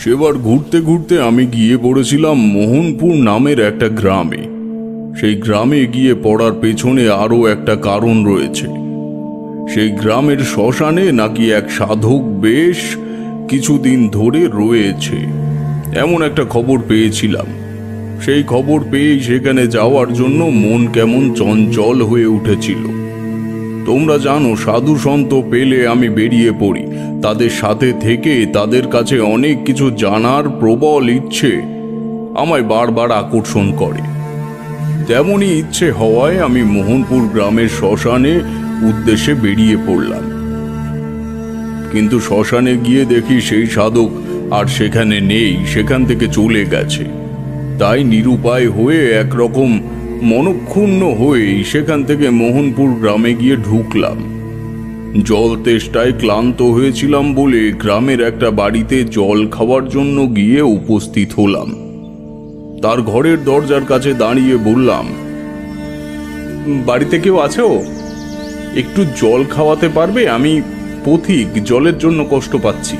সেবার ঘুরতে ঘুরতে আমি গিয়ে পড়েছিলাম মোহনপুর নামের একটা গ্রামে। সেই গ্রামে গিয়ে পড়ার পেছনে আরও একটা কারণ রয়েছে। সেই গ্রামের শ্মশানে নাকি এক সাধক বেশ কিছুদিন ধরে রয়েছে, এমন একটা খবর পেয়েছিলাম। সেই খবর পেয়েই সেখানে যাওয়ার জন্য মন কেমন চঞ্চল হয়ে উঠেছিল। তোমরা জানো, সাধু সন্ত পেলে আমি বেরিয়ে পড়ি। তাদের সাথে থেকে তাদের কাছে অনেক কিছু জানার প্রবল ইচ্ছে আমায় বারবার আকর্ষণ করে। তেমনই ইচ্ছে হওয়ায় আমি মোহনপুর গ্রামের শ্মশানে উদ্দেশ্যে বেরিয়ে পড়লাম। কিন্তু শ্মশানে গিয়ে দেখি সেই সাধক আর সেখানে নেই, সেখান থেকে চলে গেছে। তাই নিরুপায় হয়ে একরকম মনক্ষুণ্ণ হয়েই সেখান থেকে মোহনপুর গ্রামে গিয়ে ঢুকলাম। জল তেষ্টায় ক্লান্ত হয়েছিলাম বলে গ্রামের একটা বাড়িতে জল খাওয়ার জন্য গিয়ে উপস্থিত হলাম। তার ঘরের দরজার কাছে দাঁড়িয়ে বললাম, বাড়িতে কেউ আছো? একটু জল খাওয়াতে পারবে? আমি পথিক, জলের জন্য কষ্ট পাচ্ছি।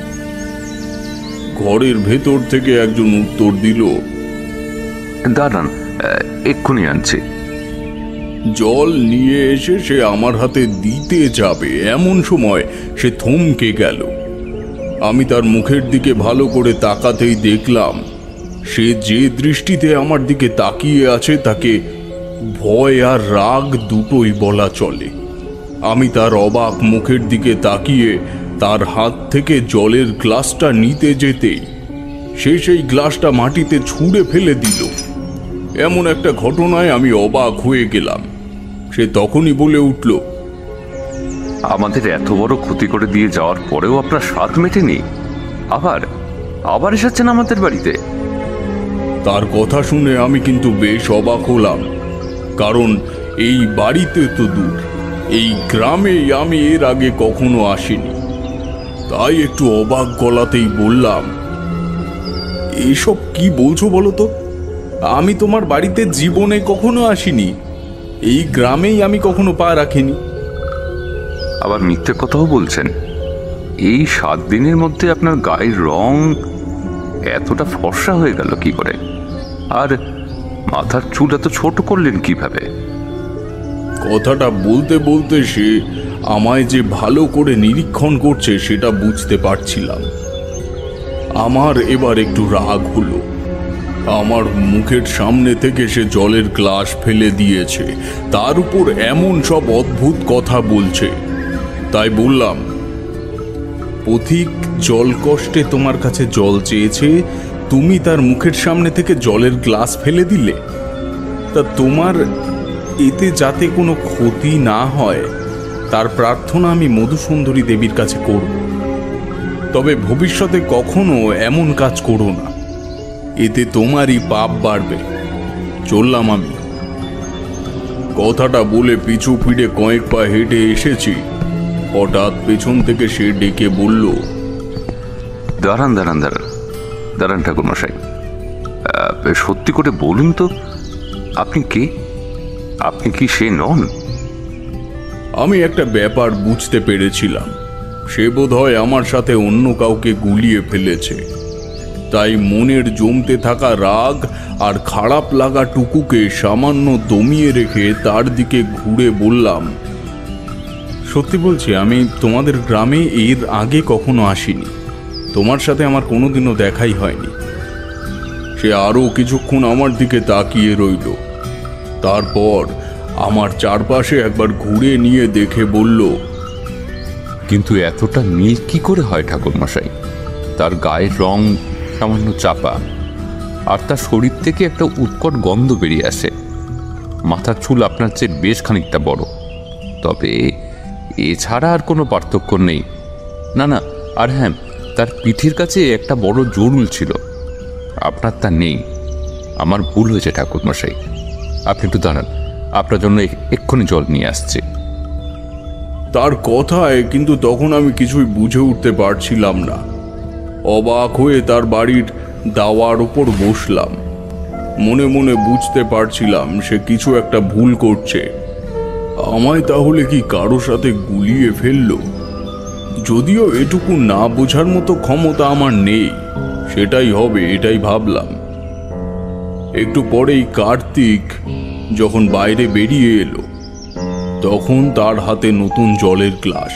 ঘরের ভেতর থেকে একজন উত্তর দিল, দাঁড়ান, এক্ষুনি আনছি। জল নিয়ে এসে সে আমার হাতে দিতে যাবে এমন সময় সে থমকে গেল। আমি তার মুখের দিকে ভালো করে তাকাতেই দেখলাম সে যে দৃষ্টিতে আমার দিকে তাকিয়ে আছে তাকে ভয় আর রাগ দুটোই বলা চলে। আমি তার অবাক মুখের দিকে তাকিয়ে তার হাত থেকে জলের গ্লাসটা নিতে যেতেই সে সেই গ্লাসটা মাটিতে ছুঁড়ে ফেলে দিল। এমন একটা ঘটনায় আমি অবাক হয়ে গেলাম। সে তখনই বলে উঠল, আমাদের এত বড় ক্ষতি করে দিয়ে যাওয়ার পরেও আপনার স্বাদ মেটেনি? আবার আবার এসেছেন আমাদের বাড়িতে? তার কথা শুনে আমি কিন্তু বেশ অবাক হলাম, কারণ এই বাড়িতে তো দূর, এই গ্রামে আমি এর আগে কখনো আসিনি। তাই একটু অবাক গলাতেই বললাম, এসব কি বলছো বলো তো? আমি তোমার বাড়িতে জীবনে কখনো আসিনি, এই গ্রামেই আমি কখনো পা রাখিনি। আবার মিথ্যে কথাও বলছেন। এই 7 দিনের মধ্যে আপনার গায়ের রং এতটা ফর্সা হয়ে গেল কি করে? আর মাথার চুল এত ছোট করলেন কিভাবে? কথাটা বলতে বলতে সে আমায় যে ভালো করে নিরীক্ষণ করছে সেটা বুঝতে পারছিলাম। আমার এবার একটু রাগ হলো। আমার মুখের সামনে থেকে সে জলের গ্লাস ফেলে দিয়েছে, তার উপর এমন সব অদ্ভুত কথা বলছে। তাই বললাম, পথিক জল কষ্টে তোমার কাছে জল চেয়েছে, তুমি তার মুখের সামনে থেকে জলের গ্লাস ফেলে দিলে? তা তোমার এতে যাতে কোনো ক্ষতি না হয় তার প্রার্থনা আমি মধুসুন্দরী দেবীর কাছে করব। তবে ভবিষ্যতে কখনো এমন কাজ করো না, এতে তোমারই পাপ বাড়বে। চললাম আমি। কথাটা বলে পিছু ফিরে কয়েক পা হেঁটে এসেছি, হঠাৎ পেছন থেকে সে ডেকে বলল, দাঁড়ান দাঁড়ান দাঁড়ান দাঁড়ান ঠাকুরমশাই, সত্যি করে বলুন তো, আপনি কে? আপনি কি সে নন? আমি একটা ব্যাপার বুঝতে পেরেছিলাম, সে বোধহয় আমার সাথে অন্য কাউকে গুলিয়ে ফেলেছে। তাই মনের জমতে থাকা রাগ আর খারাপ লাগা টুকুকে সামান্য দমিয়ে রেখে তার দিকে ঘুরে বললাম, সত্যি বলছি, আমি তোমাদের গ্রামে এর আগে কখনো আসিনি, তোমার সাথে আমার কোনোদিনও দেখাই হয়নি। সে আরও কিছুক্ষণ আমার দিকে তাকিয়ে রইল, তারপর আমার চারপাশে একবার ঘুরে নিয়ে দেখে বলল, কিন্তু এতটা মিল কি করে হয় ঠাকুরমশাই? তার গায়ের রং সামান্য চাপা, আর তার শরীর থেকে একটা উৎকট গন্ধ বেরিয়ে আসে। মাথার চুল আপনার চেয়ে বেশ খানিকটা বড়, তবে এছাড়া আর কোনো পার্থক্য নেই। না না, আর হ্যাঁ, তার পিঠের কাছে একটা বড় জরুল ছিল, আপনার তা নেই। আমার ভুল হয়েছে ঠাকুরমশাই, আপনি একটু দাঁড়ান, আপনার জন্য এক্ষুনি জল নিয়ে আসছে। তার কথায় কিন্তু তখন আমি কিছুই বুঝে উঠতে পারছিলাম না। অবাক হয়ে তার বাড়ির দাওয়ার উপর বসলাম। মনে মনে বুঝতে পারছিলাম সে কিছু একটা ভুল করছে। আমায় তাহলে কি কারো সাথে গুলিয়ে ফেলল? যদিও এটুকু না বোঝার মতো ক্ষমতা আমার নেই, সেটাই হবে এটাই ভাবলাম। একটু পরেই কার্তিক যখন বাইরে বেরিয়ে এলো তখন তার হাতে নতুন জলের গ্লাস।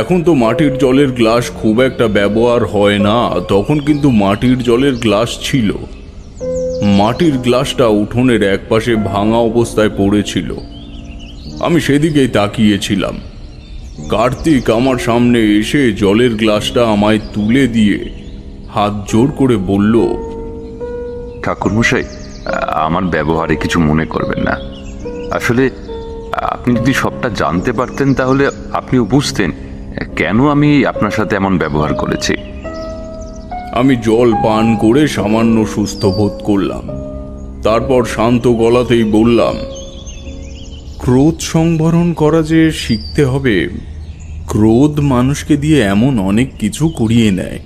এখন তো মাটির জলের গ্লাস খুব একটা ব্যবহার হয় না, তখন কিন্তু মাটির জলের গ্লাস ছিল। মাটির গ্লাসটা উঠোনের একপাশে ভাঙা অবস্থায় পড়েছিল। আমি সেদিকেই তাকিয়েছিলাম। কার্তিক আমার সামনে এসে জলের গ্লাসটা আমায় তুলে দিয়ে হাত জোর করে বলল, ঠাকুরমশাই, আমার ব্যবহারে কিছু মনে করবেন না। আসলে আপনি যদি সবটা জানতে পারতেন তাহলে আপনিও বুঝতেন কেন আমি আপনার সাথে এমন ব্যবহার করেছি। আমি জল পান করে সামান্য সুস্থ বোধ করলাম। তারপর শান্ত গলাতেই বললাম, ক্রোধ সংবরণ করা যে শিখতে হবে। ক্রোধ মানুষকে দিয়ে এমন অনেক কিছু করিয়ে নেয়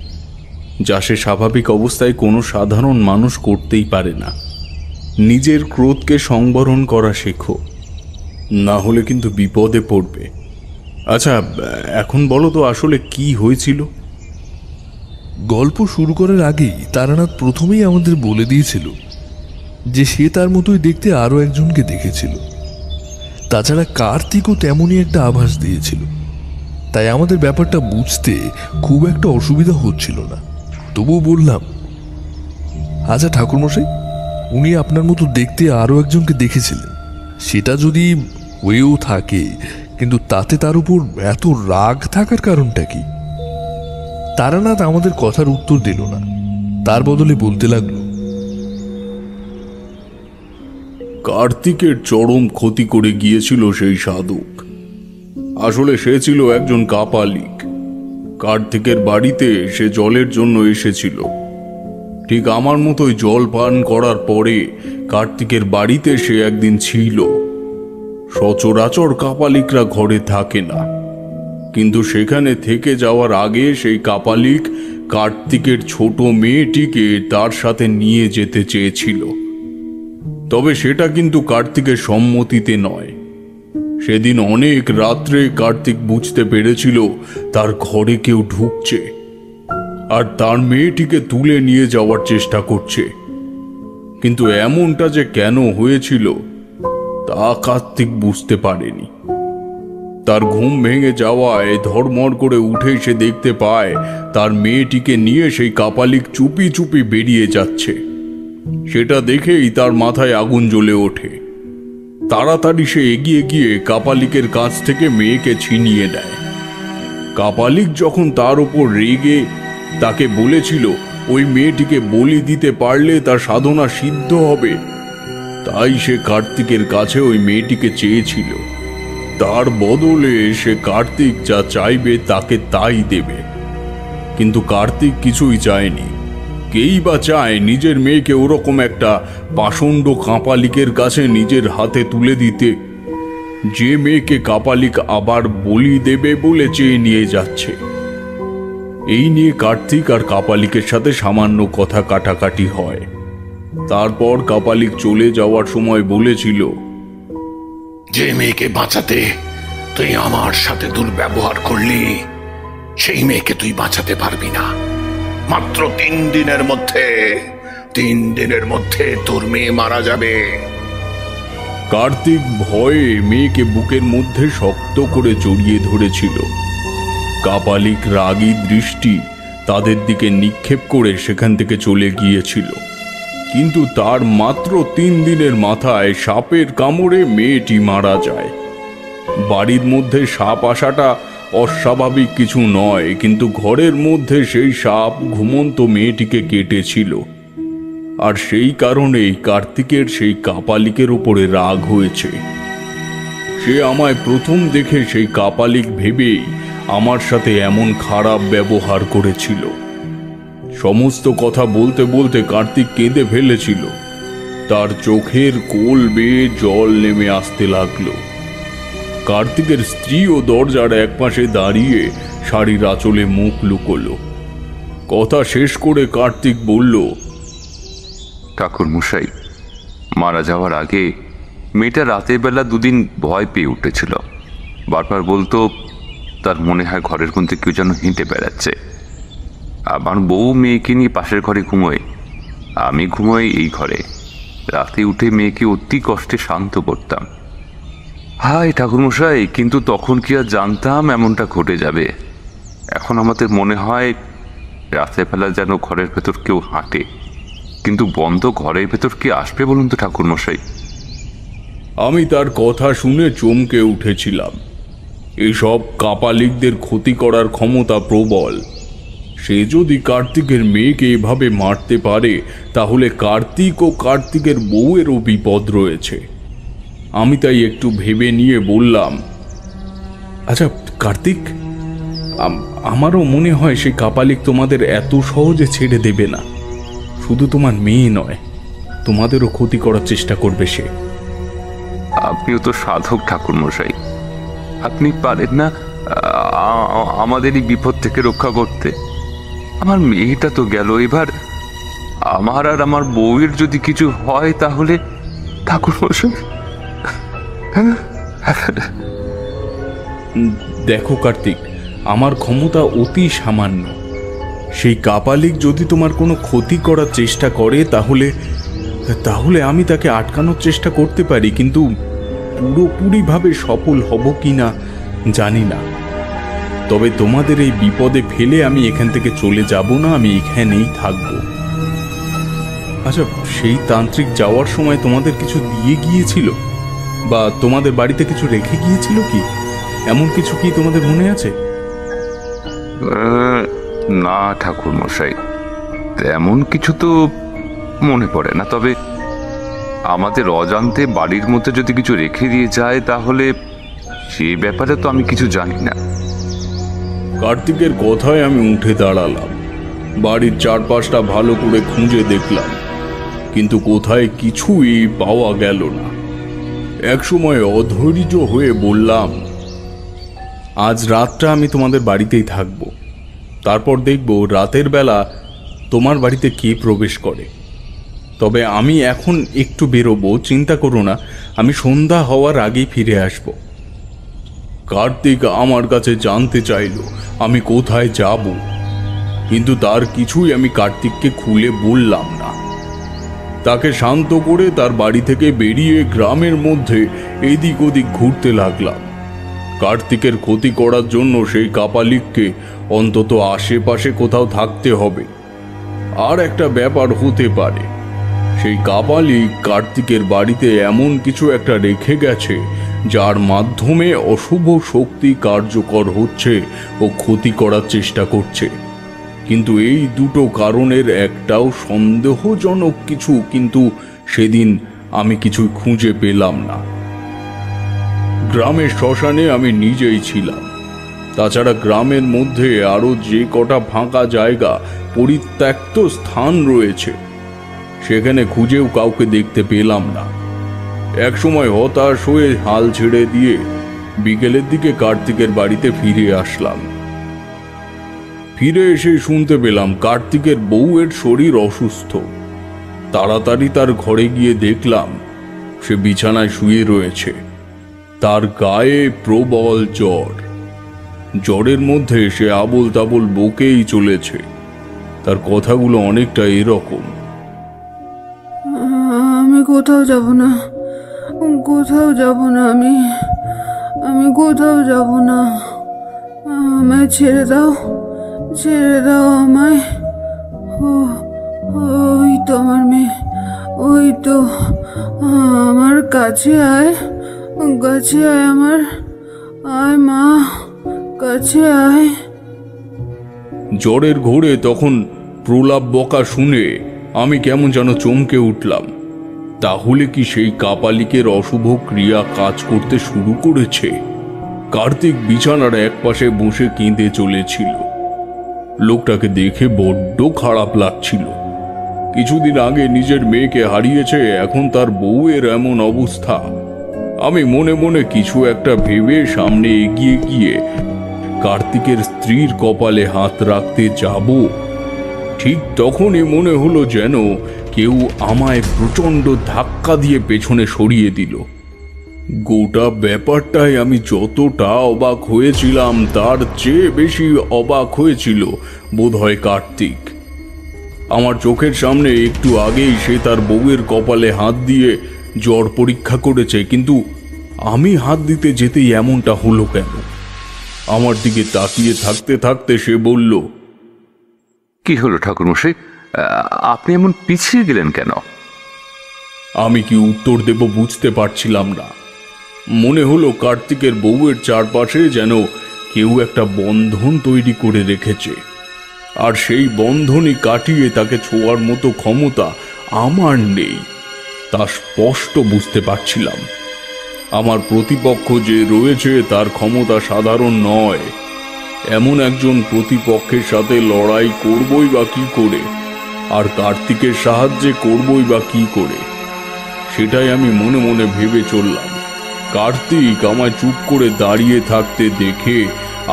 যা সে স্বাভাবিক অবস্থায় কোনো সাধারণ মানুষ করতেই পারে না। নিজের ক্রোধকে সংবরণ করা শেখো, না হলে কিন্তু বিপদে পড়বে। আচ্ছা, এখন বলো তো আসলে কি হয়েছিল? গল্প শুরু করার আগেই তারানাথ প্রথমেই আমাদের বলে দিয়েছিল যে সে তার মতোই দেখতে আরো একজনকে দেখেছিল। তাছাড়া কার্তিকও তেমনই একটা আভাস দিয়েছিল। তাই আমাদের ব্যাপারটা বুঝতে খুব একটা অসুবিধা হচ্ছিল না। তবুও বললাম, আচ্ছা ঠাকুরমশাই, উনি আপনার মতো দেখতে আরো একজনকে দেখেছিলেন, সেটা যদি হয়েও থাকে, কিন্তু তাতে তার উপর এত রাগ থাকার কারণটা কি? তারানাথ আমাদের কথার উত্তর দিল না, তার বদলে বলতে লাগলো, কার্তিকের চরম ক্ষতি করে গিয়েছিল সেই সাধক। আসলে সে ছিল একজন কাপালিক। কার্তিকের বাড়িতে সে জলের জন্য এসেছিল। ঠিক আমার মতোই জল পান করার পরে কার্তিকের বাড়িতে সে একদিন ছিল। সচরাচর কাপালিকরা ঘরে থাকে না, কিন্তু সেখানে থেকে যাওয়ার আগে সেই কাপালিক কার্তিকের ছোট মেয়েটিকে তার সাথে নিয়ে যেতে চেয়েছিল। তবে সেটা কিন্তু কার্তিকের সম্মতিতে নয়। সেদিন অনেক রাত্রে কার্তিক বুঝতে পেরেছিল তার ঘরে কেউ ঢুকছে আর তার মেয়েটিকে তুলে নিয়ে যাওয়ার চেষ্টা করছে। কিন্তু এমনটা যে কেন হয়েছিল তা কার্তিক বুঝতে পারেনি। তার ঘুম ভেঙে যাওয়ায় ধড়মড় করে উঠে সে দেখতে পায় তার মেয়েটিকে নিয়ে সেই কাপালিক চুপি চুপি বেরিয়ে যাচ্ছে। সেটা দেখেই তার মাথায় আগুন জ্বলে ওঠে। তাড়াতাড়ি সে এগিয়ে গিয়ে কাপালিকের কাছ থেকে মেয়েকে ছিনিয়ে নেয়। কাপালিক যখন তার উপর রেগে তাকে বলেছিল ওই মেয়েটিকে বলি দিতে পারলে তার সাধনা সিদ্ধ হবে, তাই সে কার্তিকের কাছে ওই মেয়েটিকে চেয়েছিল। তার বদলে সে কার্তিক যা চাইবে তাকে তাই দেবে। কিন্তু কার্তিক কিছুই চায়নি। কেই বা চায় নিজের মেয়েকে ওরকম একটা পাষণ্ড কাপালিকের কাছে নিজের হাতে তুলে দিতে, যে মেয়েকে কাপালিক আবার বলি দেবে বলে চেয়ে নিয়ে যাচ্ছে। এই নিয়ে কার্তিক আর কাপালিকের সাথে সামান্য কথা কাটাকাটি হয়। তারপর কাপালিক চলে যাওয়ার সময় বলেছিল, যে মেয়েকে বাঁচাতে তুই আমার সাথে দুর্ব্যবহার করলি, সেই মেয়েকে তুই বাঁচাতে পারবি না। মাত্র 3 দিনের মধ্যে তোর মেয়ে মারা যাবে। কার্তিক ভয়ে মেয়েকে বুকের মধ্যে শক্ত করে জড়িয়ে ধরেছিল। কাপালিক রাগী দৃষ্টি তাদের দিকে নিক্ষেপ করে সেখান থেকে চলে গিয়েছিল। কিন্তু তার মাত্র 3 দিনের মাথায় সাপের কামড়ে মেয়েটি মারা যায়। বাড়ির মধ্যে সাপ আসাটা অস্বাভাবিক কিছু নয়, কিন্তু ঘরের মধ্যে সেই সাপ ঘুমন্ত মেয়েটিকে কেটেছিল। আর সেই কারণেই কার্তিকের সেই কাপালিকের উপরে রাগ হয়েছে। সে আমায় প্রথম দেখে সেই কাপালিক ভেবেই আমার সাথে এমন খারাপ ব্যবহার করেছিল। সমস্ত কথা বলতে বলতে কার্তিক কেঁদে ফেলেছিল। তার চোখের কোল বেয়ে জল নেমে আসতে লাগলো। কার্তিকের স্ত্রীও দরজার একপাশে দাঁড়িয়ে শাড়ির আঁচলে মুখ লুকোলো। কথা শেষ করে কার্তিক বলল, ঠাকুর মশাই, মারা যাওয়ার আগে মেয়েটা রাতের বেলা 2 দিন ভয় পেয়ে উঠেছিল। বারবার বলতো তার মনে হয় ঘরের কোণে কেউ যেন হেঁটে বেড়াচ্ছে। আমার বউ মেয়েকে নিয়ে পাশের ঘরে ঘুমোয়, আমি ঘুমোই এই ঘরে। রাতে উঠে মেয়েকে অতি কষ্টে শান্ত করতাম। হায় ঠাকুরমশাই, কিন্তু তখন কি আর জানতাম এমনটা ঘটে যাবে? এখন আমাদের মনে হয় রাতের বেলা যেন ঘরের ভেতর কেউ হাঁটে, কিন্তু বন্ধ ঘরের ভেতর কে আসবে বলুন তো ঠাকুরমশাই? আমি তার কথা শুনে চমকে উঠেছিলাম। এসব কাপালিকদের ক্ষতি করার ক্ষমতা প্রবল। সে যদি কার্তিকের মেয়েকে এভাবে মারতে পারে, তাহলে কার্তিক ও কার্তিকের বউয়েরও বিপদ রয়েছে। আমি তাই একটু ভেবে নিয়ে বললাম, আচ্ছা কার্তিক, আমারও মনে হয় সেই কাপালিক তোমাদের এত সহজে ছেড়ে দেবে না। শুধু তোমার মেয়ে নয়, তোমাদেরও ক্ষতি করার চেষ্টা করবে সে। আপনিও তো সাধক ঠাকুরমশাই, আপনি পারেন না আমাদেরই বিপদ থেকে রক্ষা করতে? আমার মেয়েটা তো গেল, এবার আমার আর আমার বউয়ের যদি কিছু হয় তাহলে ঠাকুরমশাই। দেখো কার্তিক, আমার ক্ষমতা অতি সামান্য। সেই কাপালিক যদি তোমার কোনো ক্ষতি করার চেষ্টা করে তাহলে আমি তাকে আটকানোর চেষ্টা করতে পারি, কিন্তু পুরোপুরিভাবে সফল হব কিনা জানি না। তবে তোমাদের এই বিপদে ফেলে আমি এখান থেকে চলে যাব না, আমি এখানেই থাকব। আচ্ছা, সেই তান্ত্রিক যাওয়ার সময় তোমাদের কিছু দিয়ে গিয়েছিল বা তোমাদের বাড়িতে কিছু রেখে গিয়েছিল কি? এমন কিছু কি তোমাদের মনে আছে? না ঠাকুরমশাই, তেমন কিছু তো মনে পড়ে না। তবে আমাদের অজান্তে বাড়ির মধ্যে যদি কিছু রেখে দিয়ে যায়, তাহলে সে ব্যাপারে তো আমি কিছু জানি না। কার্তিকের কথায় আমি উঠে দাঁড়ালাম। বাড়ির চারপাশটা ভালো করে খুঁজে দেখলাম, কিন্তু কোথায় কিছুই পাওয়া গেল না। একসময় অধৈর্য হয়ে বললাম, আজ রাতটা আমি তোমাদের বাড়িতেই থাকব। তারপর দেখব রাতের বেলা তোমার বাড়িতে কে প্রবেশ করে। তবে আমি এখন একটু বেরোবো, চিন্তা করো না, আমি সন্ধ্যা হওয়ার আগেই ফিরে আসব। কার্তিক আমার কাছে জানতে চাইল আমি কোথায় যাব, কিন্তু তার কিছুই আমি কার্তিককে খুলে বললাম না। তাকে শান্ত করে তার বাড়ি থেকে বেরিয়ে গ্রামের মধ্যে এদিক ওদিক ঘুরতে লাগলাম। কার্তিকের ক্ষতি করার জন্য সেই কাপালিককে অন্তত আশেপাশে কোথাও থাকতে হবে। আর একটা ব্যাপার হতে পারে, সেই কাপালিক কার্তিকের বাড়িতে এমন কিছু একটা রেখে গেছে যার মাধ্যমে অশুভ শক্তি কার্যকর হচ্ছে ও ক্ষতি করার চেষ্টা করছে। কিন্তু এই দুটো কারণের একটাও সন্দেহজনক কিছু, কিন্তু সেদিন আমি কিছুই খুঁজে পেলাম না। গ্রামের শ্মশানে আমি নিজেই ছিলাম। তাছাড়া গ্রামের মধ্যে আরো যে কটা ফাঁকা জায়গা, পরিত্যক্ত স্থান রয়েছে, সেখানে খুঁজেও কাউকে দেখতে পেলাম না। একসময় হতাশ হয়ে হাল ছেড়ে দিয়ে বিকেলের দিকে কার্তিকের বাড়িতে ফিরে আসলাম। ফিরে এসে শুনতে পেলাম কার্তিকের বউয়ের শরীর অসুস্থ। তাড়াতাড়ি তার ঘরে গিয়ে দেখলাম সে বিছানায় শুয়ে রয়েছে। তার গায়ে প্রবল জ্বর। জ্বরের মধ্যে সে আবোল তাবোল বকেই চলেছে। তার কথাগুলো অনেকটা এরকম, আমি কোথাও যাব না, কোথাও যাব না, আমি কোথাও যাব না। আমায় ছেড়ে দাও, ছেড়ে দাও আমায়। ওই তো আমার মেয়ে, ওই তো আমার কাছে আয়, কাছে আয় আমার, আয় মা, কাছে আয়। জ্বরের ঘোরে তখন প্রলাপ বকা শুনে আমি কেমন যেন চমকে উঠলাম। তাহলে কি সেই কাপালিকের অশুভ ক্রিয়া কাজ করতে শুরু করেছে? কার্তিক বিছানার একপাশে বসে কেঁদে চলেছিল। লোকটাকে দেখে বড্ড খারাপ লাগছিল। কিছুদিন আগে নিজের মেয়েকে হারিয়েছে, এখন তার বউয়ের এমন অবস্থা। আমি মনে মনে কিছু একটা ভেবে সামনে এগিয়ে গিয়ে কার্তিকের স্ত্রীর কপালে হাত রাখতে যাব, ঠিক তখনই মনে হলো যেন কেউ আমায় প্রচণ্ড ধাক্কা দিয়ে পেছনে সরিয়ে দিল। গোটা ব্যাপারটাই আমি যতটা অবাক হয়েছিলাম তার চেয়ে বেশি অবাক হয়েছিল বোধহয় কার্তিক। আমার চোখের সামনে একটু আগেই সে তার বউয়ের কপালে হাত দিয়ে জ্বর পরীক্ষা করেছে, কিন্তু আমি হাত দিতে যেতেই এমনটা হলো কেন? আমার দিকে তাকিয়ে থাকতে থাকতে সে বলল, কি হলো ঠাকুরমশাই, আপনি এমন পিছিয়ে গেলেন কেন? আমি কি উত্তর দেব বুঝতে পারছিলাম না। মনে হলো কার্তিকের বউয়ের চারপাশে যেন কেউ একটা বন্ধন তৈরি করে রেখেছে, আর সেই বন্ধনই কাটিয়ে তাকে ছোঁয়ার মতো ক্ষমতা আমার নেই তা স্পষ্ট বুঝতে পারছিলাম। আমার প্রতিপক্ষ যে রয়েছে তার ক্ষমতা সাধারণ নয়। এমন একজন প্রতিপক্ষের সাথে লড়াই করবই বা কি করে, আর কার্তিকের সাহায্যে করবই বা কি করে, সেটাই আমি মনে মনে ভেবে চললাম। কার্তিক আমায় চুপ করে দাঁড়িয়ে থাকতে দেখে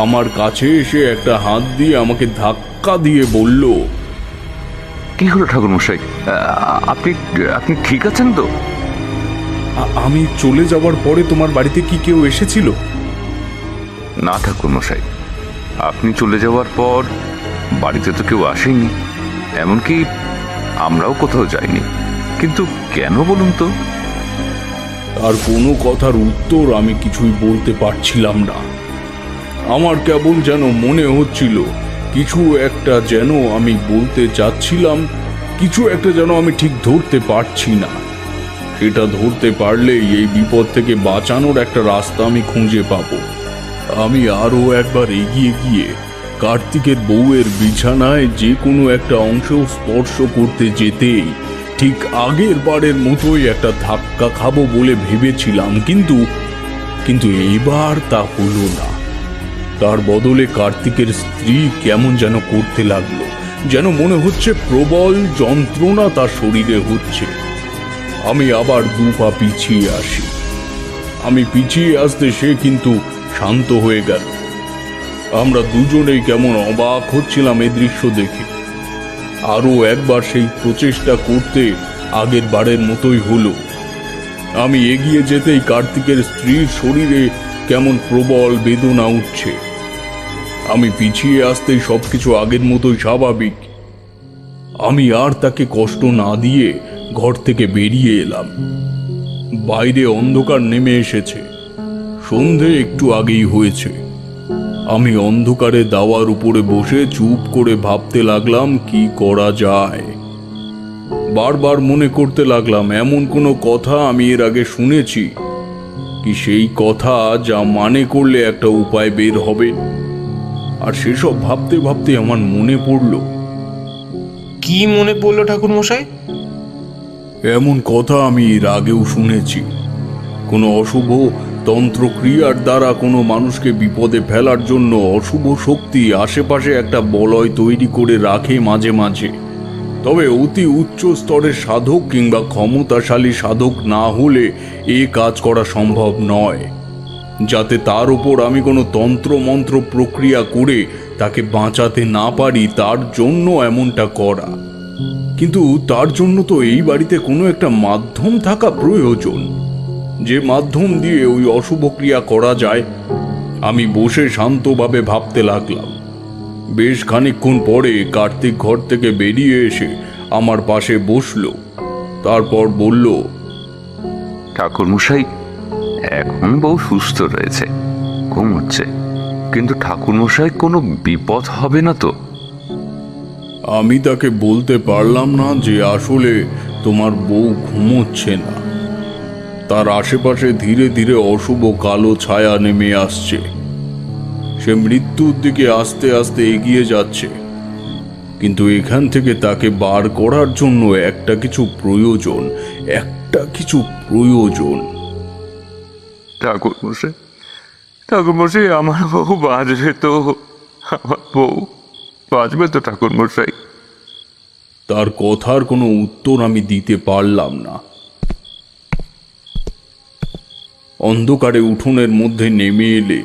আমার কাছে এসে একটা হাত দিয়ে আমাকে ধাক্কা দিয়ে বলল, কি হলো ঠাকুরমশাই, আপনি আপনি ঠিক আছেন তো? আমি চলে যাওয়ার পরে তোমার বাড়িতে কি কেউ এসেছিল? না ঠাকুরমশাই, আপনি চলে যাওয়ার পর বাড়িতে তো কেউ আসেনি, এমনকি আমরাও কোথাও যাইনি। কিন্তু কেন বলুন তো? আর কোনো কথার উত্তর আমি কিছুই বলতে পারছিলাম না। আমার কেবল যেন মনে হচ্ছিল কিছু একটা যেন আমি বলতে চাচ্ছিলাম, কিছু একটা যেন আমি ঠিক ধরতে পারছি না। সেটা ধরতে পারলেই এই বিপদ থেকে বাঁচানোর একটা রাস্তা আমি খুঁজে পাবো। আমি আরও একবার এগিয়ে গিয়ে কার্তিকের বউয়ের বিছানায় যে কোনো একটা অংশ স্পর্শ করতে যেতেই ঠিক আগের বারের মতোই একটা ধাক্কা খাবো বলে ভেবেছিলাম, কিন্তু এইবার তা হলো না। তার বদলে কার্তিকের স্ত্রী কেমন যেন করতে লাগলো, যেন মনে হচ্ছে প্রবল যন্ত্রণা তার শরীরে হচ্ছে। আমি আবার দু পা পিছিয়ে আসি। আমি পিছিয়ে আসতে সে কিন্তু শান্ত হয়ে গেল। আমরা দুজনেই কেমন অবাক হচ্ছিলাম এই দৃশ্য দেখে। আরও একবার সেই প্রচেষ্টা করতে আগের বারের মতোই হলো। আমি এগিয়ে যেতেই কার্তিকের স্ত্রীর শরীরে কেমন প্রবল বেদনা উঠছে। আমি পিছিয়ে আসতেই সবকিছু আগের মতোই স্বাভাবিক। আমি আর তাকে কষ্ট না দিয়ে ঘর থেকে বেরিয়ে এলাম। বাইরে অন্ধকার নেমে এসেছে, সন্ধে একটু আগেই হয়েছে। আমি অন্ধকারে দাওয়ার উপরে বসে চুপ করে ভাবতে লাগলাম কি করা যায়। বারবার মনে করতে লাগলাম এমন কোনো কথা আমি এর আগে শুনেছি কি সেই কথা যা মানে করলে একটা উপায় বের হবে। আর সেসব ভাবতে ভাবতে আমার মনে পড়ল। কি মনে পড়লো ঠাকুরমশাই? এমন কথা আমি এর আগেও শুনেছি, কোনো অশুভ তন্ত্রক্রিয়ার দ্বারা কোনো মানুষকে বিপদে ফেলার জন্য অশুভ শক্তি আশেপাশে একটা বলয় তৈরি করে রাখে মাঝে মাঝে। তবে অতি উচ্চ স্তরের সাধক কিংবা ক্ষমতাশালী সাধক না হলে এ কাজ করা সম্ভব নয়, যাতে তার উপর আমি কোনো তন্ত্রমন্ত্র প্রক্রিয়া করে তাকে বাঁচাতে না পারি তার জন্য এমনটা করা। কিন্তু তার জন্য তো এই বাড়িতে কোনো একটা মাধ্যম থাকা প্রয়োজন, যে মাধ্যম দিয়ে ওই অশুভ ক্রিয়া করা যায়। আমি বসে শান্তভাবে ভাবতে লাগলাম। বেশ খানিকক্ষণ পরে কার্তিক ঘর থেকে বেরিয়ে এসে আমার পাশে বসলো। তারপর বলল, ঠাকুরমশাই, এখন বউ সুস্থ রয়েছে, ঘুমোচ্ছে, কিন্তু ঠাকুরমশাই কোনো বিপদ হবে না তো? আমি তাকে বলতে পারলাম না যে আসলে তোমার বউ ঘুমোচ্ছে না, তার আশেপাশে ধীরে ধীরে অশুভ কালো ছায়া নেমে আসছে। সে মৃত্যুর দিকে আস্তে আস্তে এগিয়ে যাচ্ছে, কিন্তু এখান থেকে তাকে বার করার জন্য একটা কিছু প্রয়োজন। ঠাকুরমশাই, আমার বউ বাঁচবে তো? আমার বউ বাঁচবে তো ঠাকুরমশাই? তার কথার কোনো উত্তর আমি দিতে পারলাম না। অন্ধকারে উঠোনের মধ্যে নেমে এলে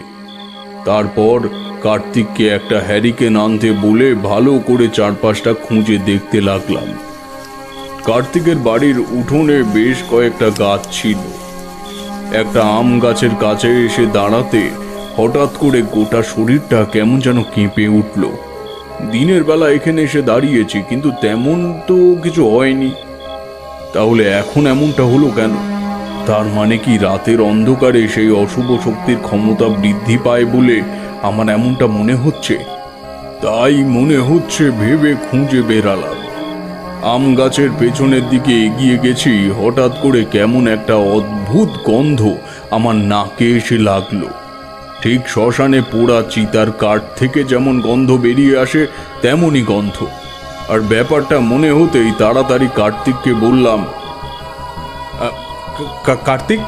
তারপর কার্তিককে একটা হ্যারিকেন আনতে বলে ভালো করে চারপাশটা খুঁজে দেখতে লাগলাম। কার্তিকের বাড়ির উঠোনে বেশ কয়েকটা গাছ ছিল। একটা আম গাছের কাছে এসে দাঁড়াতে হঠাৎ করে গোটা শরীরটা কেমন যেন কেঁপে উঠল। দিনের বেলা এখানে এসে দাঁড়িয়েছি, কিন্তু তেমন তো কিছু হয়নি। তাহলে এখন এমনটা হলো কেন? তার মানে কি রাতের অন্ধকারে সেই অশুভ শক্তির ক্ষমতা বৃদ্ধি পায় বলে আমার এমনটা মনে হচ্ছে? তাই মনে হচ্ছে ভেবে খুঁজে বেরালাম। আম গাছের পেছনের দিকে এগিয়ে গেছি, হঠাৎ করে কেমন একটা অদ্ভুত গন্ধ আমার নাকে এসে লাগলো। ঠিক শ্মশানে পোড়া চিতার কাঠ থেকে যেমন গন্ধ বেরিয়ে আসে তেমনই গন্ধ। আর ব্যাপারটা মনে হতেই তাড়াতাড়ি কার্তিককে বললাম, কার্তিক,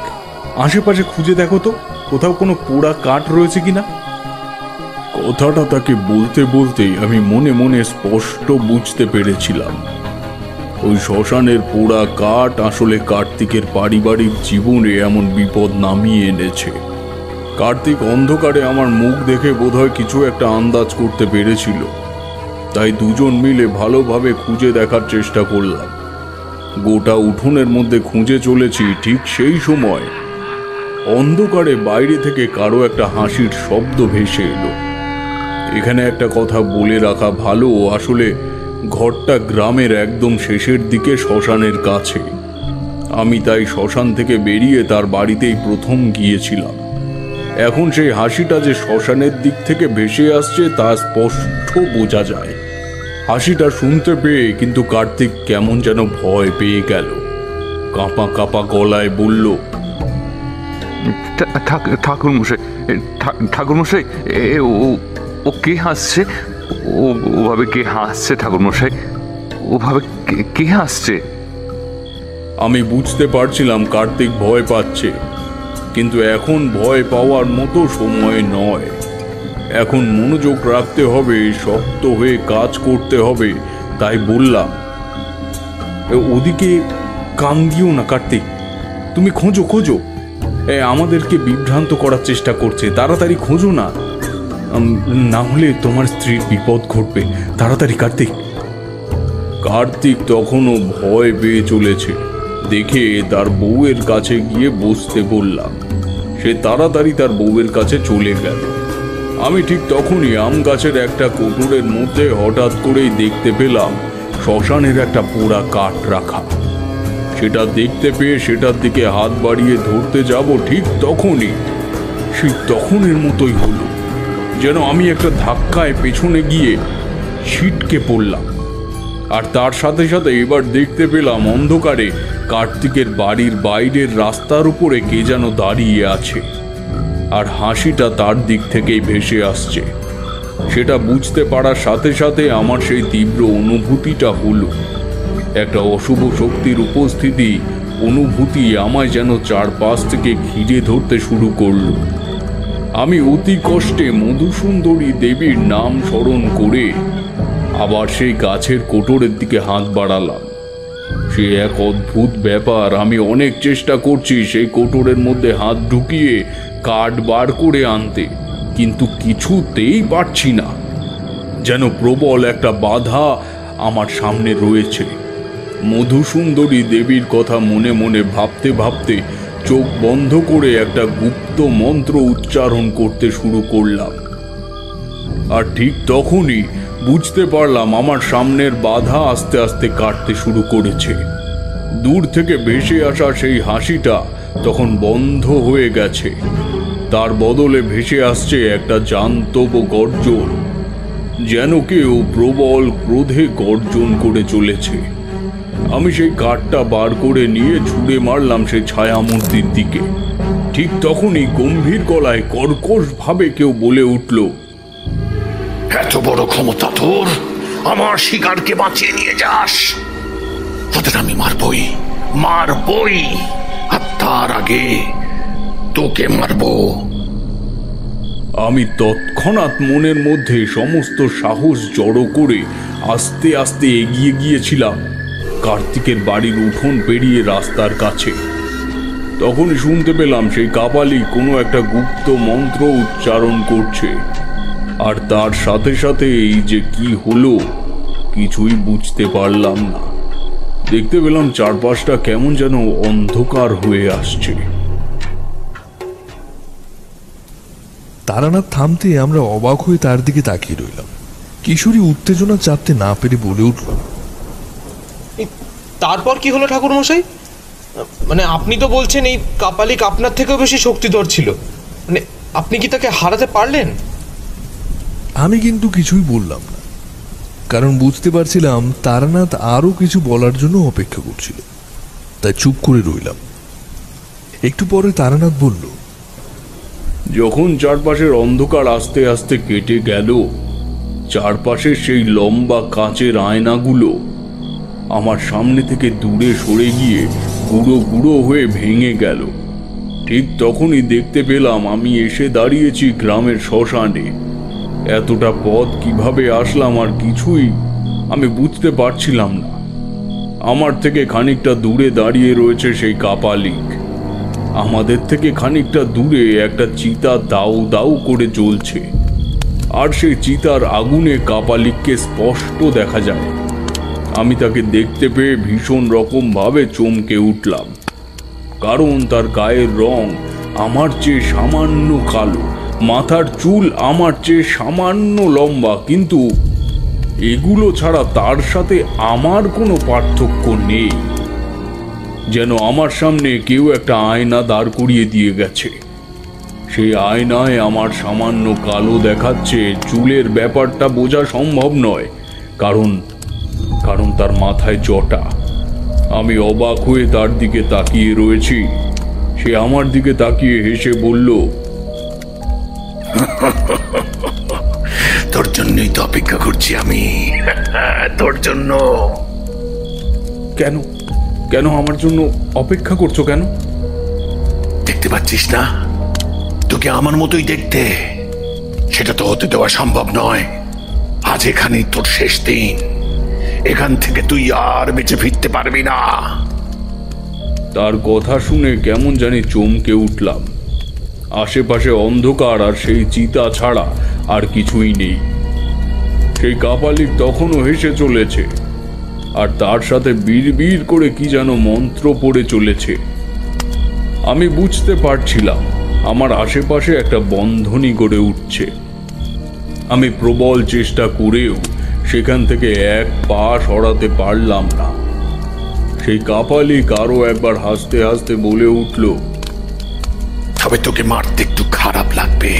আশেপাশে খুঁজে দেখো তো, কোথাও কোনো পোড়া কাঠ রয়েছে কিনা। কথাটা তাকে বলতে বলতেই আমি মনে মনে স্পষ্ট বুঝতে পেরেছিলাম ওই শ্মশানের পোড়া কাঠ আসলে কার্তিকের পারিবারিক জীবনে এমন বিপদ নামিয়ে এনেছে। কার্তিক অন্ধকারে আমার মুখ দেখে বোধহয় কিছু একটা আন্দাজ করতে পেরেছিল, তাই দুজন মিলে ভালোভাবে খুঁজে দেখার চেষ্টা করলাম। গোটা উঠোনের মধ্যে খুঁজে চলেছি, ঠিক সেই সময় অন্ধকারে বাইরে থেকে কারো একটা হাসির শব্দ ভেসে এলো। এখানে একটা কথা বলে রাখা ভালো, আসলে ঘরটা গ্রামের একদম শেষের দিকে শ্মশানের কাছে। আমি তাই শ্মশান থেকে বেরিয়ে তার বাড়িতেই প্রথম গিয়েছিলাম। এখন সেই হাসিটা যে শ্মশানের দিক থেকে ভেসে আসছে তা স্পষ্ট বোঝা যায়। হাসিটা শুনতে পেয়ে কিন্তু কার্তিক কেমন যেন ভয় পেয়ে গেল। কাঁপা কাঁপা গলায় বলল, ঠাকুরমশাই, ও কে হাসছে? ওভাবে কে হাসছে ঠাকুরমশাই? ওভাবে কে হাসছে? আমি বুঝতে পারছিলাম কার্তিক ভয় পাচ্ছে, কিন্তু এখন ভয় পাওয়ার মতো সময় নয়। এখন মনোযোগ রাখতে হবে, শক্ত হয়ে কাজ করতে হবে। তাই বললাম, ওদিকে কান দিও না কার্তিক, তুমি খোঁজো খোঁজো, আমাদেরকে বিভ্রান্ত করার চেষ্টা করছে। তাড়াতাড়ি খোঁজো না, না হলে তোমার স্ত্রীর বিপদ ঘটবে। তাড়াতাড়ি কার্তিক। কার্তিক তখনও ভয় পেয়ে চলেছে দেখে তার বউয়ের কাছে গিয়ে বসতে বললাম। সে তাড়াতাড়ি তার বউয়ের কাছে চলে গেল। আমি ঠিক তখনই আম গাছের একটা কোটরের মধ্যে হঠাৎ করেই দেখতে পেলাম শ্মশানের একটা পোড়া কাঠ রাখা। সেটা দেখতে পেয়ে সেটার দিকে হাত বাড়িয়ে ধরতে যাব, ঠিক তখনই সেই তখনের মতোই হলো, যেন আমি একটা ধাক্কায় পেছনে গিয়ে ছিটকে পড়লাম। আর তার সাথে সাথে এবার দেখতে পেলাম অন্ধকারে কার্তিকের বাড়ির বাইরের রাস্তার উপরে কে যেন দাঁড়িয়ে আছে, আর হাসিটা তার দিক থেকেই ভেসে আসছে। সেটা বুঝতে পারার সাথে সাথে আমার সেই তীব্র অনুভূতিটা হলো। একটা অশুভ শক্তির উপস্থিতি অনুভূতি আমায় যেন চারপাশ থেকে ঘিরে ধরতে শুরু করলো। আমি অতি কষ্টে মধুসুন্দরী দেবীর নাম স্মরণ করে আবার সেই গাছের কোটরের দিকে হাত বাড়ালাম। সে এক অদ্ভুত ব্যাপার, আমি অনেক চেষ্টা করছি সেই কোটরের মধ্যে হাত ঢুকিয়ে কাঠ বার করে আনতে, কিন্তু কিছুতেই পারছি না। যেন প্রবল একটা বাধা আমার সামনে রয়েছে। মধুসুন্দরী দেবীর কথা মনে মনে ভাবতে ভাবতে চোখ বন্ধ করে একটা গুপ্ত মন্ত্র উচ্চারণ করতে শুরু করলাম। আর ঠিক তখনই বুঝতে পারলাম আমার সামনের বাধা আস্তে আস্তে কাটতে শুরু করেছে। দূর থেকে ভেসে আসা সেই হাসিটা তখন বন্ধ হয়ে গেছে। তার বদলে ভেসে আসছে একটা জান্তব গর্জন, যেন কেউ প্রবল ক্রোধে গর্জন করে চলেছে। আমি সেই কাঠটা বার করে নিয়ে ছুঁড়ে মারলাম সেই ছায়ামূর্তির দিকে। ঠিক তখনই গম্ভীর গলায় কর্কশ ভাবে কেউ বলে উঠল, এত বড় ক্ষমতা তোর, আমার শিকারকে বাঁচিয়ে নিয়ে যাস? তোদের আমি মারবই, আর তার আগে তোকে মারব। আমি তৎক্ষণাৎ মনের মধ্যে সমস্ত সাহস জড়ো করে আস্তে আস্তে এগিয়ে গিয়েছিলাম কার্তিকের বাড়ির উঠোন পেরিয়ে রাস্তার কাছে। তখন শুনতে পেলাম সেই কাপালি কোনো একটা গুপ্ত মন্ত্র উচ্চারণ করছে, আর তার সাথে সাথে এই যে কি হলো কিছুই বুঝতে পারলাম না। দেখতে পেলাম চারপাশটা কেমন যেন অন্ধকার হয়ে আসছে। তারানাথ থামতে আমরা অবাক হয়ে তার দিকে তাকিয়ে রইলাম। কিশোরী উত্তেজনা চাপতে না পেরে বলে উঠল, তারপর কি হলো ঠাকুর মশাই? মানে আপনি তো বলছেন এই কাপালিক আপনার থেকেও বেশি শক্তিধর ছিল, মানে আপনি কি তাকে হারাতে পারলেন? আমি কিন্তু কিছুই বললাম না, কারণ বুঝতে পারছিলাম তারানাথ আরো কিছু বলার জন্য অপেক্ষা করছিল, তাই চুপ করে রইলাম। একটু পরে তারানাথ বলল, যখন চারপাশের অন্ধকার আস্তে আস্তে কেটে গেল, চারপাশের সেই লম্বা কাঁচের আয়নাগুলো আমার সামনে থেকে দূরে সরে গিয়ে গুঁড়ো গুঁড়ো হয়ে ভেঙে গেল। ঠিক তখনই দেখতে পেলাম আমি এসে দাঁড়িয়েছি গ্রামের শ্মশানে। এতটা পথ কিভাবে আসলাম আর কিছুই আমি বুঝতে পারছিলাম না। আমার থেকে খানিকটা দূরে দাঁড়িয়ে রয়েছে সেই কাপালিক। আমাদের থেকে খানিকটা দূরে একটা চিতা দাউ দাউ করে জ্বলছে, আর সেই চিতার আগুনে কাপালিককে স্পষ্ট দেখা যায়। আমি তাকে দেখতে পেয়ে ভীষণ রকম ভাবে চমকে উঠলাম, কারণ তার গায়ের রং আমার চেয়ে সামান্য কালো, মাথার চুল আমার চেয়ে সামান্য লম্বা, কিন্তু এগুলো ছাড়া তার সাথে আমার কোনো পার্থক্য নেই। যেন আমার সামনে কেউ একটা আয়না দাঁড় করিয়ে দিয়ে গেছে। সেই আয়নায় আমার সামান্য কালো দেখাচ্ছে, চুলের ব্যাপারটা বোঝা সম্ভব নয়, কারণ তার মাথায় জটা। আমি অবাক হয়ে তার দিকে তাকিয়ে রয়েছি। সে আমার দিকে তাকিয়ে হেসে বলল, তোর জন্যই তো অপেক্ষা করছি আমি, তোর জন্য। কেন কেন আমার জন্য অপেক্ষা করছো কেন? দেখতে পাচ্ছিস না, তোকে আমার মতোই দেখতে। সেটা তো হতে দেওয়া সম্ভব নয়। আজ এখানেই তোর শেষ দিন। এখান থেকে তুই আর বেঁচে ফিরতে পারবি না। তার কথা শুনে কেমন জানি চমকে উঠলাম। আশেপাশে অন্ধকার আর সেই চিতা ছাড়া আর কিছুই নেই। সেই কাপালিক তখনও হেসে চলেছে, আর তার সাথে বিড়বিড় করে কি যেন মন্ত্র পড়ে চলেছে। আমি বুঝতে পারছিলাম আমার আশেপাশে একটা বন্ধনী গড়ে উঠছে। আমি প্রবল চেষ্টা করেও সেখান থেকে এক পা সরাতে পারলাম না। সেই কাপালিক আরো একবার হাসতে হাসতে বলে উঠল, তবে তোকে মারতে একটু খারাপ লাগবে।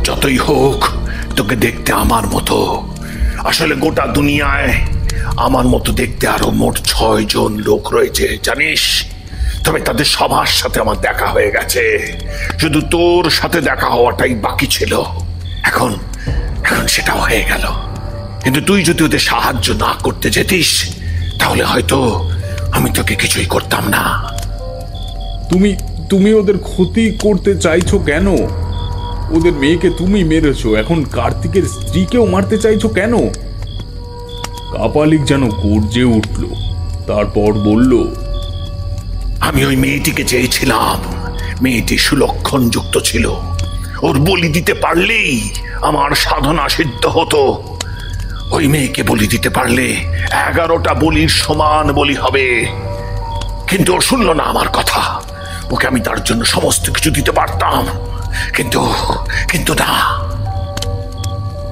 যতই হোক, তোকে দেখতে আমার মতো। আসলে গোটা দুনিয়ায় আমার মতো দেখতে আরো মোট 6 জন লোক রয়েছে, জানিস? তবে তাদের সবার সাথে আমার দেখা হয়ে গেছে। শুধু তোর সাথে দেখা হওয়াটাই বাকি ছিল। এখন সেটা হয়ে গেল। কিন্তু তুই যদি ওদের সাহায্য না করতে যেতিস, তাহলে হয়তো আমি তোকে কিছুই করতাম না। তুমি ওদের ক্ষতি করতে চাইছো কেন? ওদের মেয়েকে তুমি মেরেছো, এখন কার্তিকের স্ত্রীকেও মারতে চাইছো কেন? কাপালিক যেন গর্জে উঠল, তারপর বলল, আমি ওই মেয়েটিকে চেয়েছিলাম। মেয়েটি সুলক্ষণ যুক্ত ছিল। ওর বলি দিতে পারলেই আমার সাধনা সিদ্ধ হতো। ওই মেয়েকে বলি দিতে পারলে 11টা বলির সমান বলি হবে। কিন্তু ও শুনল না আমার কথা। ওকে আমি তার জন্য সমস্ত কিছু দিতে পারতাম, কিন্তু না।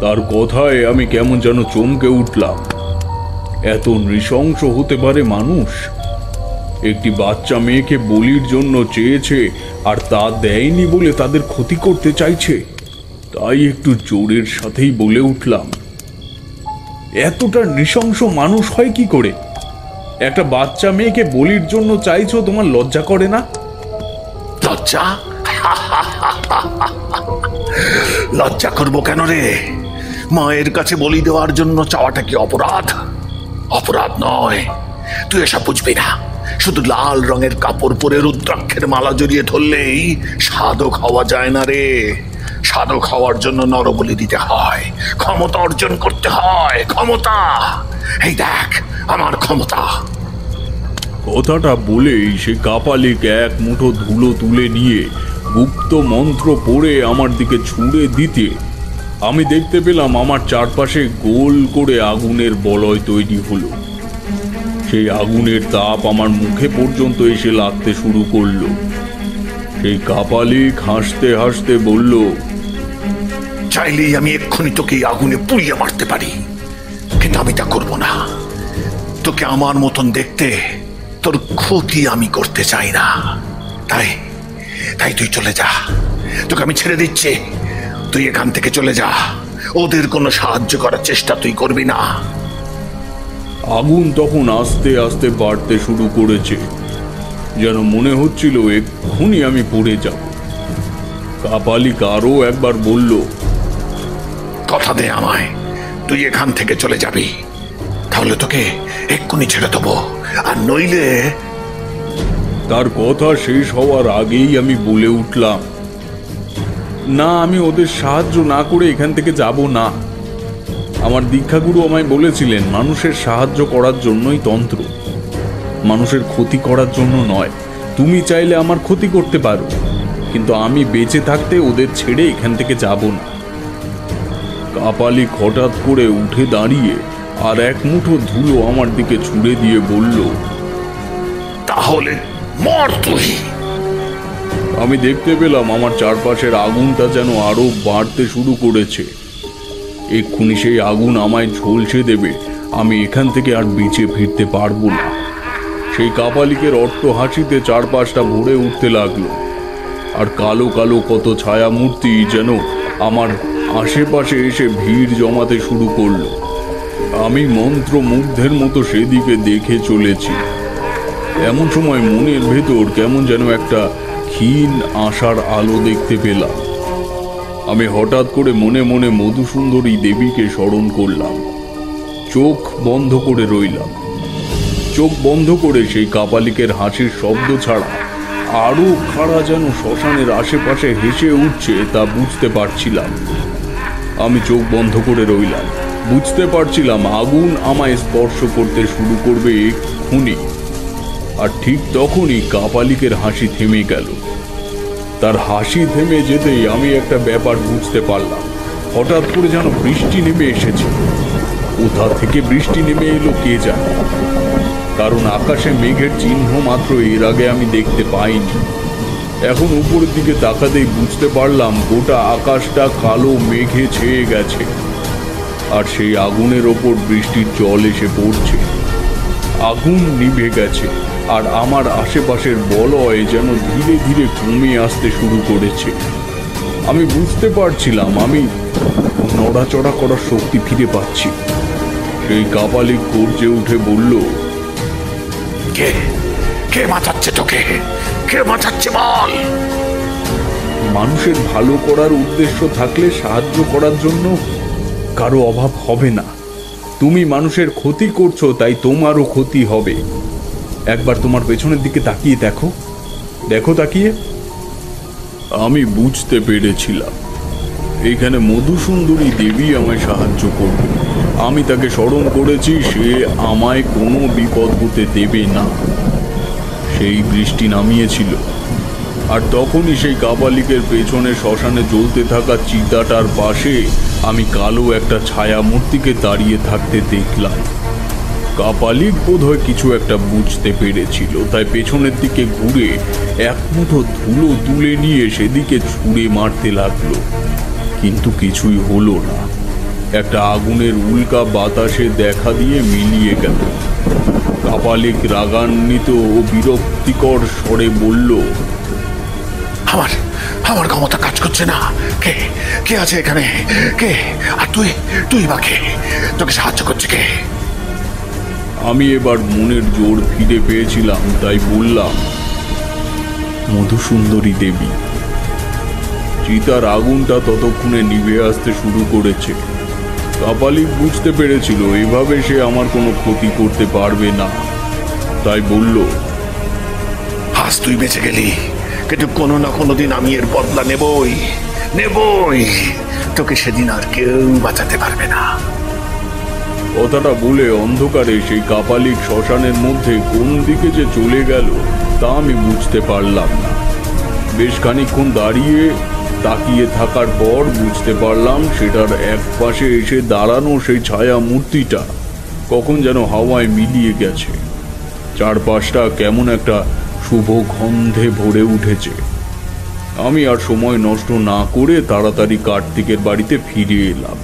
তার কথায় আমি কেমন যেন চমকে উঠলাম। এত নৃশংস হতে পারে মানুষ? একটি বাচ্চা মেয়েকে বলির জন্য চেয়েছে, আর তা দেয়নি বলে তাদের ক্ষতি করতে চাইছে। তাই একটু জোরের সাথেই বলে উঠলাম, এতটা নৃশংস মানুষ হয় কি করে? একটা বাচ্চা মেয়েকে বলির জন্য চাইছো, তোমার লজ্জা করে না? লজ্জা? লজ্জা করবো কেন রে? মায়ের কাছে বলি দেওয়ার জন্য চাওয়াটা কি অপরাধ? অপরাধ নয়। তুই এসব বুঝবি না। শুধু লাল রঙের কাপড় পরে রুদ্রাক্ষের মালা জড়িয়ে ধরলেই সাধক হওয়া যায় না রে। সাধক হওয়ার জন্য নরবলি দিতে হয়, ক্ষমতা অর্জন করতে হয়। ক্ষমতা, এই দেখ আমার ক্ষমতা। কথাটা বলেই সে কাপালিক এক মুঠো ধুলো তুলে নিয়ে গুপ্ত মন্ত্র পড়ে আমার দিকে ছুঁড়ে দিতে আমি দেখতে পেলাম আমার চারপাশে গোল করে আগুনের বলয় তৈরি হলো। সেই আগুনের তাপ আমার মুখে পর্যন্ত এসে লাগতে শুরু করলো। সেই কাপালিক হাসতে হাসতে বলল, চাইলেই আমি এক্ষুনি তোকে এই আগুনে পুড়িয়ে মারতে পারি, কিন্তু আমি তা করব না। তোকে আমার মতন দেখতে, তোর ক্ষতি আমি করতে চাই না। তাই তাই তুই চলে যা, তোকে আমি ছেড়ে দিচ্ছি। তুই এখান থেকে চলে যা, ওদের কোনো সাহায্য করার চেষ্টা তুই করবি না। আগুন তখন আস্তে আস্তে বাড়তে শুরু করেছে, যেন মনে হচ্ছিল এক্ষুনি আমি পড়ে যাব। কাপালিক আরো একবার বলল, কথা দে আমায়, তুই এখান থেকে চলে যাবি, তাহলে তোকে এক্ষুনি ছেড়ে দেবো, আর নইলে। তার কথা শেষ হওয়ার আগেই আমি বলে উঠলাম, না, আমি ওদের সাহায্য না করে এখান থেকে যাব না। আমার দীক্ষাগুরু আমায় বলেছিলেন, মানুষের সাহায্য করার জন্যই তন্ত্র, মানুষের ক্ষতি করার জন্য নয়। তুমি চাইলে আমার ক্ষতি করতে পারো, কিন্তু আমি বেঁচে থাকতে ওদের ছেড়ে এখান থেকে যাব না। কাপালিক হঠাৎ করে উঠে দাঁড়িয়ে আর এক মুঠো ধুলো আমার দিকে ছুঁড়ে দিয়ে বলল, তাহলে মর তুই। আমি দেখতে পেলাম আমার চারপাশের আগুনটা যেন আরো বাড়তে শুরু করেছে। এক্ষুনি সেই আগুন আমায় ঝলসে দেবে, আমি এখান থেকে আর বেঁচে ফিরতে পারবো না। সেই কাপালিকের অট্ট হাসিতে চারপাশটা ভরে উঠতে লাগলো, আর কালো কালো কত ছায়া মূর্তি যেন আমার আশেপাশে এসে ভিড় জমাতে শুরু করলো। আমি মন্ত্রমুগ্ধের মতো সেদিকে দেখে চলেছি। এমন সময় মনের ভেতর কেমন যেন একটা ক্ষীণ আশার আলো দেখতে পেলাম। আমি হঠাৎ করে মনে মনে মধুসুন্দরী দেবীকে স্মরণ করলাম। চোখ বন্ধ করে রইলাম। চোখ বন্ধ করে সেই কাপালিকের হাসির শব্দ ছাড়া আরো খাড়া যেন শ্মশানের আশেপাশে হেসে উঠছে তা বুঝতে পারছিলাম। আমি চোখ বন্ধ করে রইলাম, বুঝতে পারছিলাম আগুন আমায় স্পর্শ করতে শুরু করবে এক্ষুনি। আর ঠিক তখনই কাপালিকের হাসি থেমে গেল। তার হাসি থেমে যেতেই আমি একটা ব্যাপার বুঝতে পারলাম। হঠাৎ করে যেন বৃষ্টি নেমে এসেছে। কোথা থেকে বৃষ্টি নেমে এলো কে জানে, কারণ আকাশে মেঘের চিহ্ন মাত্র এর আগে আমি দেখতে পাইনি। এখন উপরের দিকে তাকাতেই বুঝতে পারলাম গোটা আকাশটা কালো মেঘে ছেয়ে গেছে, আর সেই আগুনের ওপর বৃষ্টির জল এসে পড়ছে। আগুন নিভে গেছে, আর আমার আশেপাশের বলয় যেন ধীরে ধীরে কমে আসতে শুরু করেছে। আমি বুঝতে পারছিলাম আমি নড়াচড়া করার শক্তি ফিরে পাচ্ছি। সেই কাপালিক গর্জে উঠে বলল, কে কে বাঁচাচ্ছে তোকে? কে বাঁচাচ্ছে বল? মানুষের ভালো করার উদ্দেশ্য থাকলে সাহায্য করার জন্য কারো অভাব হবে না। তুমি মানুষের ক্ষতি করছো, তাই তোমারও ক্ষতি হবে। একবার তোমার পেছনের দিকে তাকিয়ে দেখো, দেখো তাকিয়ে। আমি বুঝতে পেরেছিলাম এইখানে মধুসুন্দরী দেবী আমায় সাহায্য করবে। আমি তাকে স্মরণ করেছি, সে আমায় কোনো বিপদ হতে দেবে না। সেই বৃষ্টি নামিয়েছিল, আর তখনই সেই কাপালিকের পেছনে শ্মশানে জ্বলতে থাকা চিতাটার পাশে আমি কালো একটা ছায়া মূর্তিকে দাঁড়িয়ে থাকতে দেখলাম। কাপালিক বোধহয় কিছু একটা বুঝতে পেরেছিল, তাই পেছনের দিকে ঘুরে এক মুঠো ধুলো তুলে নিয়ে সেদিকে ছুঁড়ে মারতে লাগলো, কিন্তু কিছুই হলো না। একটা আগুনের উল্কা বাতাসে দেখা দিয়ে মিলিয়ে গেল। কাপালিক রাগান্বিত ও বিরক্তিকর স্বরে বলল, আমার আমার ক্ষমতা কাজ করছে না। কে কে আছে এখানে? কে? আর তুই বা কে? তোকে সাহায্য করছে কে? আমি এবার মনের জোর ফিরে পেয়েছিলাম, তাই বললাম, মধুসুন্দরী দেবী। চিতার আগুনটা ততক্ষণে নিভে আসতে শুরু করেছে। কাপালিক বুঝতে পেরেছিল এভাবে সে আমার কোনো ক্ষতি করতে পারবে না, তাই বলল, আজ তুই বেঁচে গেলি, কিন্তু কোনো না কোনো দিন আমি এর বদলা নেবই। তোকে সেদিন আর কেউ বাঁচাতে পারবে না। কথাটা বলে অন্ধকারে সেই কাপালিক শ্মশানের মধ্যে কোন দিকে যে চলে গেল তা আমি বুঝতে পারলাম না। বেশ খানিকক্ষণ দাঁড়িয়ে তাকিয়ে থাকার পর বুঝতে পারলাম সেটার এক পাশে এসে দাঁড়ানো সেই ছায়া মূর্তিটা কখন যেন হাওয়ায় মিলিয়ে গেছে। চারপাশটা কেমন একটা শুভ গন্ধে ভরে উঠেছে। আমি আর সময় নষ্ট না করে তাড়াতাড়ি কার্তিকের বাড়িতে ফিরে এলাম।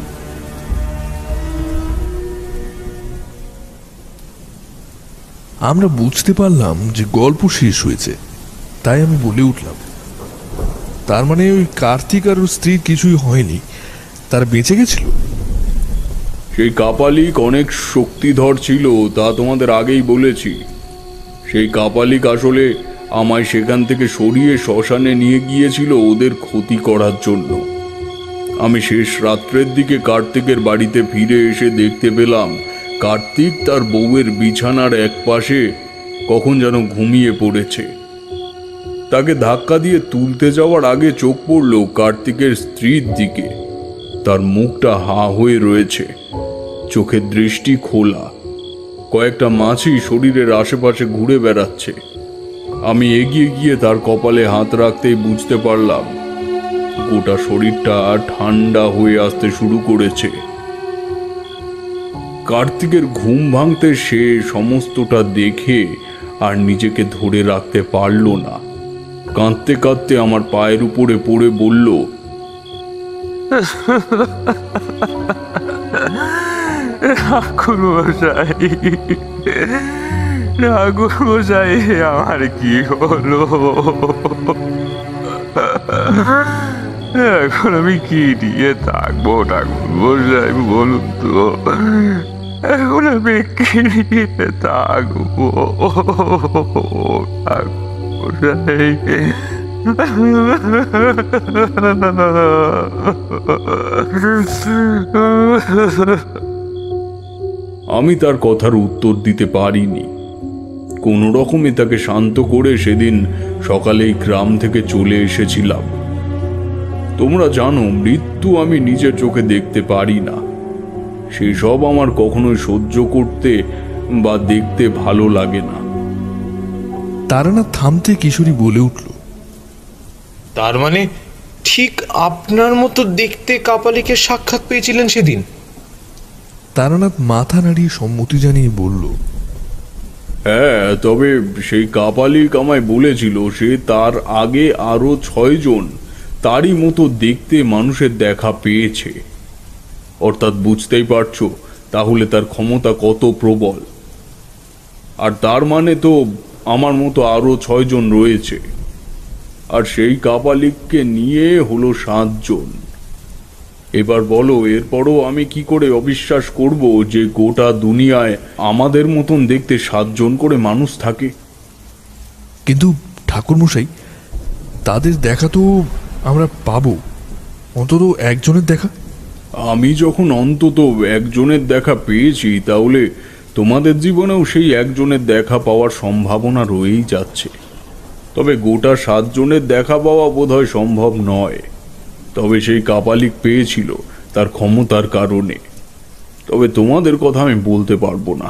আমরা বুঝতে পারলাম যে গল্প শেষ হয়েছে, তাই আমি বলে উঠলাম, তার মানে ওই কার্তিক আর ওর স্ত্রীর কিছুই হয়নি, তারা বেঁচে গেছিল? সেই কাপালিক অনেক শক্তিধর ছিল, তা তোমাদের আগেই বলেছি। সেই কাপালিক আসলে আমায় সেখান থেকে সরিয়ে শ্মশানে নিয়ে গিয়েছিল ওদের ক্ষতি করার জন্য। আমি শেষ রাত্রের দিকে কার্তিকের বাড়িতে ফিরে এসে দেখতে পেলাম কার্তিক তার বউয়ের বিছানার এক পাশে কখন যেন ঘুমিয়ে পড়েছে। তাকে ধাক্কা দিয়ে তুলতে যাওয়ার আগে চোখ পড়ল কার্তিকের স্ত্রীর দিকে। তার মুখটা হা হয়ে রয়েছে, চোখের দৃষ্টি খোলা, কয়েকটা মাছি শরীরের আশেপাশে ঘুরে বেড়াচ্ছে। আমি এগিয়ে গিয়ে তার কপালে হাত রাখতেই বুঝতে পারলাম গোটা শরীরটা ঠান্ডা হয়ে আসতে শুরু করেছে। কার্তিকের ঘুম ভাঙতে সে সমস্তটা দেখে আর নিজেকে ধরে রাখতে পারল না। কাঁদতে কাঁদতে আমার পায়ের উপরে পড়ে বলল, ঠাকুরমশাই, আমার কি হলো? এখন আমি কি নিয়ে থাকবো ঠাকুরমশাই, বলুন তো? এখন আমি কি নিয়ে থাকবো ঠাকুরমশাই? আমি তার কথার উত্তর দিতে পারিনি। কোনো রকমে তাকে শান্ত করে সেদিন সকালেই গ্রাম থেকে চলে এসেছিলাম। তোমরা জানো, মৃত্যু আমি নিজের চোখে দেখতে পারি না। সেসব আমার কখনোই সহ্য করতে বা দেখতে ভালো লাগে না। তারানাথ থামতে কিশোরী বলে উঠল, তার মানে ঠিক আপনার মতো দেখতে কাপালিকের সাক্ষাৎ পেয়েছিলেন সেদিন? তারানাথ মাথা নাড়িয়ে সম্মতি জানিয়ে বলল, হ্যাঁ, তবে সেই কাপালিক আমায় বলেছিল সে তার আগে আরো 6 জন তারই মতো দেখতে মানুষের দেখা পেয়েছে। অর্থাৎ বুঝতেই পারছো তাহলে তার ক্ষমতা কত প্রবল। আর তার মানে তো আমার মতো আরো 6 জন রয়েছে, আর সেই কাপালিককে নিয়ে হলো 7 জন। এবার বলো, এরপরও আমি কি করে অবিশ্বাস করব যে গোটা দুনিয়ায় আমাদের মতন দেখতে 7 জন করে মানুষ থাকে? কিন্তু ঠাকুরমশাই, তাদের দেখা তো আমরা পাবো, অন্তত একজনের দেখা। আমি যখন অন্তত একজনের দেখা পেয়েছি, তাহলে তোমাদের জীবনেও সেই একজনের দেখা পাওয়ার সম্ভাবনা রয়েই যাচ্ছে। তবে গোটা 7 জনের দেখা পাওয়া বোধহয় সম্ভব নয়। তবে সেই কাপালিক পেয়েছিল তার ক্ষমতার কারণে। তবে তোমাদের কথা আমি বলতে পারবো না।